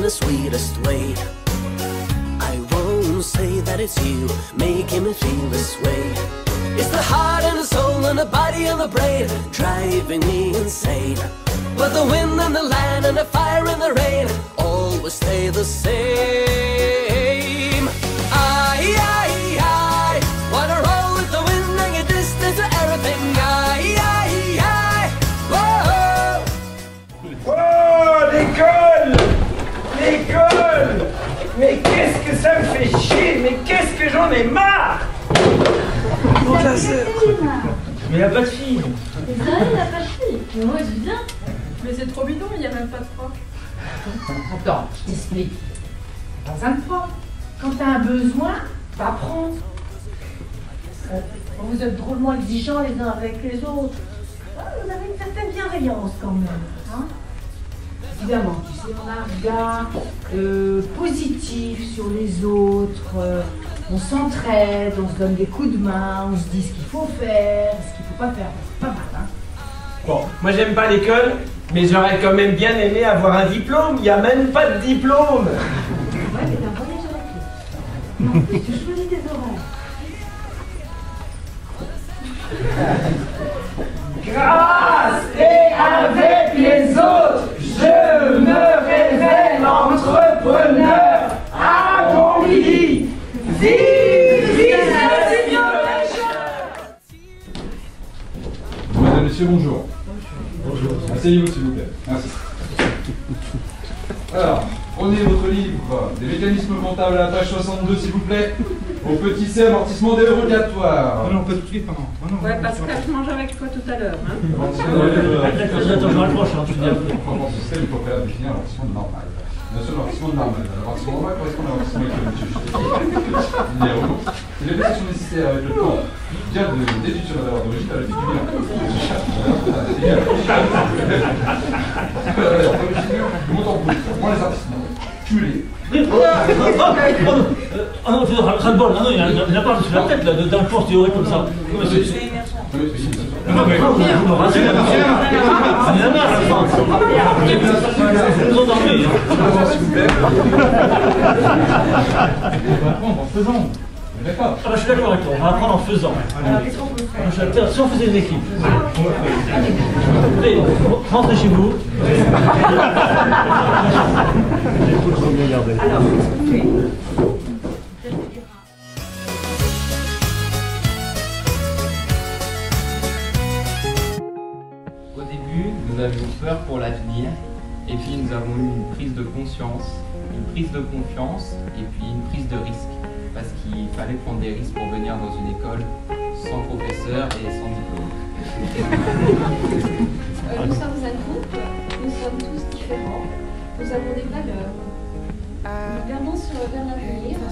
the sweetest way. I won't say that it's you making me feel this way. It's the heart and the soul and the body and the brain driving me insane. But the wind and the land and the fire and the rain always stay the same. I wanna roll with the wind and get distance to everything. Whoa. Oh, l'école! L'école! Mais qu'est-ce que ça me fait chier! Mais qu'est-ce que j'en ai marre! Mon classeur! Mais y'a pas de fille! C'est vrai, il n'y a pas de fille. Mais moi, je viens. Mais c'est trop bidon, il n'y a même pas de prof. Attends, je t'explique. Pas besoin de prof. Quand t'as un besoin, t'apprends. Vous êtes drôlement exigeants les uns avec les autres. Vous avez une certaine bienveillance quand même. Hein? Évidemment, tu sais, on a un regard positif sur les autres. On s'entraide, on se donne des coups de main, on se dit ce qu'il faut faire, ce qu'il ne faut pas faire. C'est pas mal, hein? Bon, moi j'aime pas l'école, mais j'aurais quand même bien aimé avoir un diplôme. Il n'y a même pas de diplôme. Ouais, mais t'as un bon échec. En plus, tu choisis tes horaires. Grâce et avec les autres, je me révèle entrepreneur accompli. Vive Mesdames, Messieurs, bonjour. Bonjour. Asseyez-vous s'il vous plaît. Merci. Alors, prenez votre livre des mécanismes comptables à la page 62 s'il vous plaît. Au petit C, amortissement dérogatoire. Non, pas tout de suite, pardon. Ouais, parce que je mange avec toi tout à l'heure. Hein. Attends, je raccroche, hein, tu dis après. Dans ce système, il faut préalablement définir l'amortissement normal. Bien sûr, l'amortissement normal. L'amortissement normal correspond à l'amortissement économique. C'est les prestations nécessaires avec le temps. Vient de déduction de la valeur d'origine à la vie du bilan. Le montant brut, moins les artistes, cumulés. Oh non, ras-le-bol, non, il n'a pas sur la tête là, d'un cours théorique comme ça. Non, mais vous me rasez la matière. On est là, à la fin. Vous nous endormez. S'il vous plaît. On va apprendre en faisant. Ah bah, je suis d'accord avec toi, on va apprendre en faisant. Alors, qu'est-ce qu'on peut faire? Si on faisait une équipe. Allez, rentrez chez vous. Alors, qu'est-ce qu'on fait? Au début, nous avions peur pour l'avenir, et puis nous avons eu une prise de conscience, une prise de confiance, et puis une prise de risque. Parce qu'il fallait prendre des risques pour venir dans une école sans professeur et sans diplôme. Nous sommes un groupe, nous sommes tous différents, nous avons des valeurs. Nous regardons vers l'avenir et nous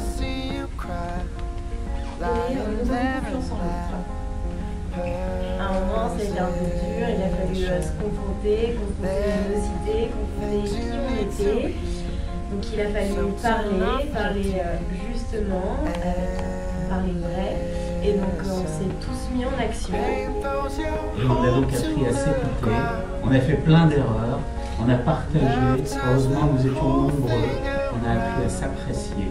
avons confiance en nous. À un moment, ça a été un peu dur, il a fallu se confronter qui on était. Donc il a fallu parler justement, parler vrai. Et donc on s'est tous mis en action. Et on a donc appris à s'écouter, on a fait plein d'erreurs, on a partagé, heureusement nous étions nombreux, on a appris à s'apprécier.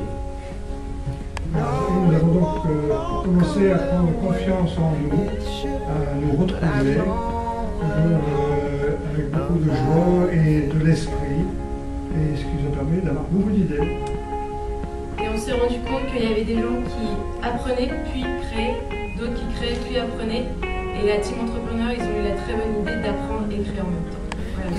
Nous avons donc commencé à prendre confiance en nous, à nous retrouver avec beaucoup de joie et de l'esprit, et ce qui nous a permis d'avoir beaucoup d'idées. Et on s'est rendu compte qu'il y avait des gens qui apprenaient puis créaient, d'autres qui créaient puis apprenaient. Et la team entrepreneur, ils ont eu la très bonne idée d'apprendre et créer en même temps. Voilà.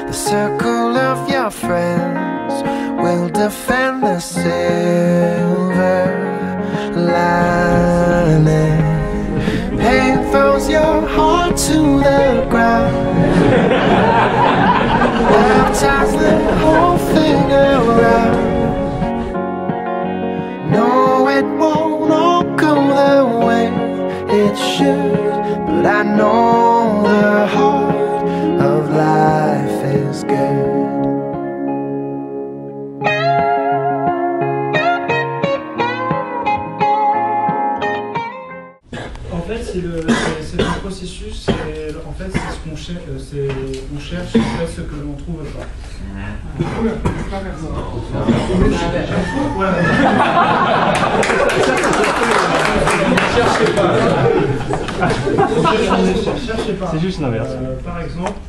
The circle of your friends will defend the silver lining. Pain throws your heart to the ground. Love ties the whole thing around. No, it won't all go the way it should, but I know the heart of life is good. en fait, c'est ce qu'on on cherche en fait, ce que l'on trouve pas. Cherchez pas. C'est juste l'inverse. Par exemple,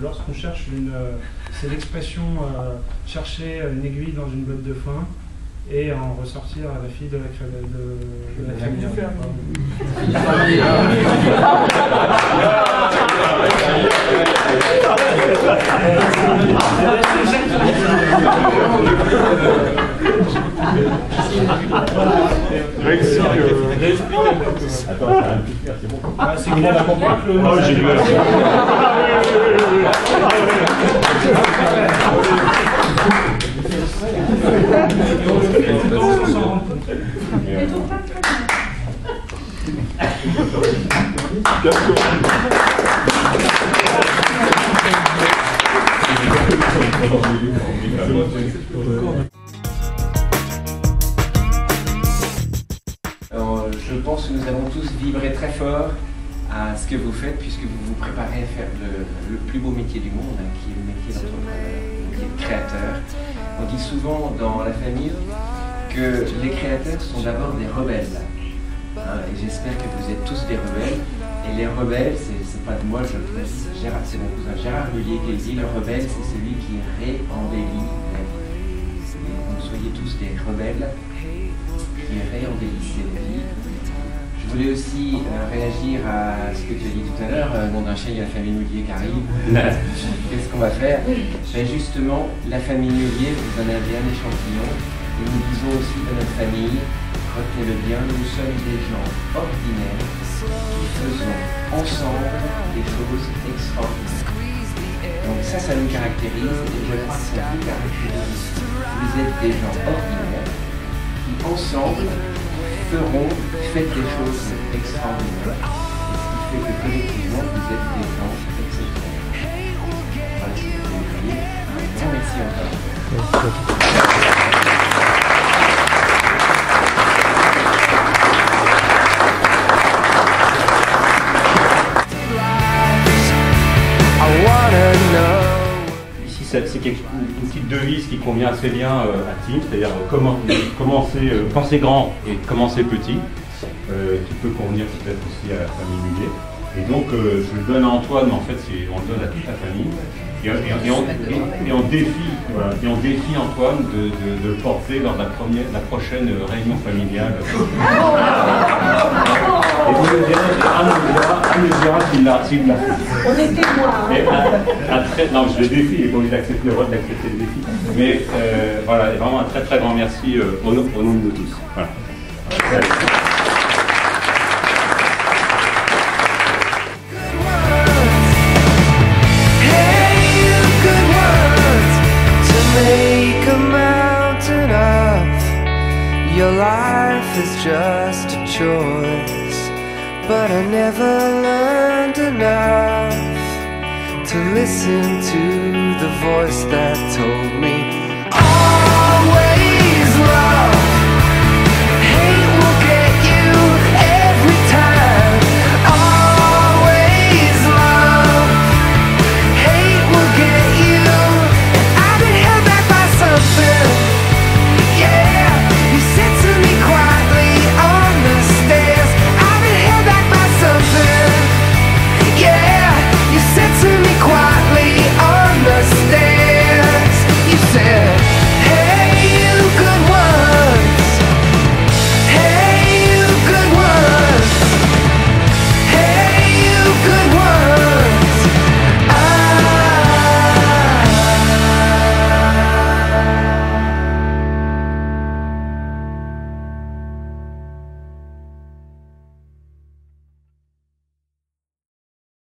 lorsqu'on cherche c'est l'expression chercher une aiguille dans une botte de foin et en ressortir à la fille de la famille. C'est qu'il a la comprendre que j'ai vu. Je pense que nous allons tous vibrer très fort à ce que vous faites, puisque vous vous préparez à faire le plus beau métier du monde, hein, qui est le métier d'entrepreneur, le métier de créateur. On dit souvent dans la famille que les créateurs sont d'abord des rebelles. Hein, et j'espère que vous êtes tous des rebelles. Et les rebelles, c'est pas de moi, c'est mon cousin Gérard Mullier qui dit le rebelle, c'est celui qui réembellit la vie. Et que vous soyez tous des rebelles qui réembellissez la vie. Je voulais aussi réagir à ce que tu as dit tout à l'heure, nom d'un chien, il y a la famille Mullier qui arrive. Qu'est-ce qu'on va faire? Ben justement, la famille Mullier, vous en avez un échantillon, et nous disons aussi de notre famille, retenez-le bien, nous sommes des gens ordinaires qui faisons ensemble des choses extraordinaires. Donc ça nous caractérise, et je crois que ça vous caractérise. Vous êtes des gens ordinaires qui ensemble faites des choses extraordinaires. Et ce qui fait que collectivement, vous êtes des gens exceptionnels. Voilà ce que je voulais dire. Un grand merci encore. Ici, c'est une petite devise qui convient assez bien à Tim, c'est-à-dire penser grand et commencer petit, qui peut convenir peut-être aussi à la famille Mullier. Et donc, je le donne à Antoine, mais en fait, on le donne à toute la famille. Et on défie Antoine de le porter lors de la prochaine réunion familiale. Et vous le direz, Anne me dira s'il l'a fait. On est témoins. Non, je le défie, il n'est pas obligé d'accepter le défi. Mais voilà, vraiment un très très grand merci au nom de nous tous. Voilà. Your life is just a choice, but I never learned enough to listen to the voice that told me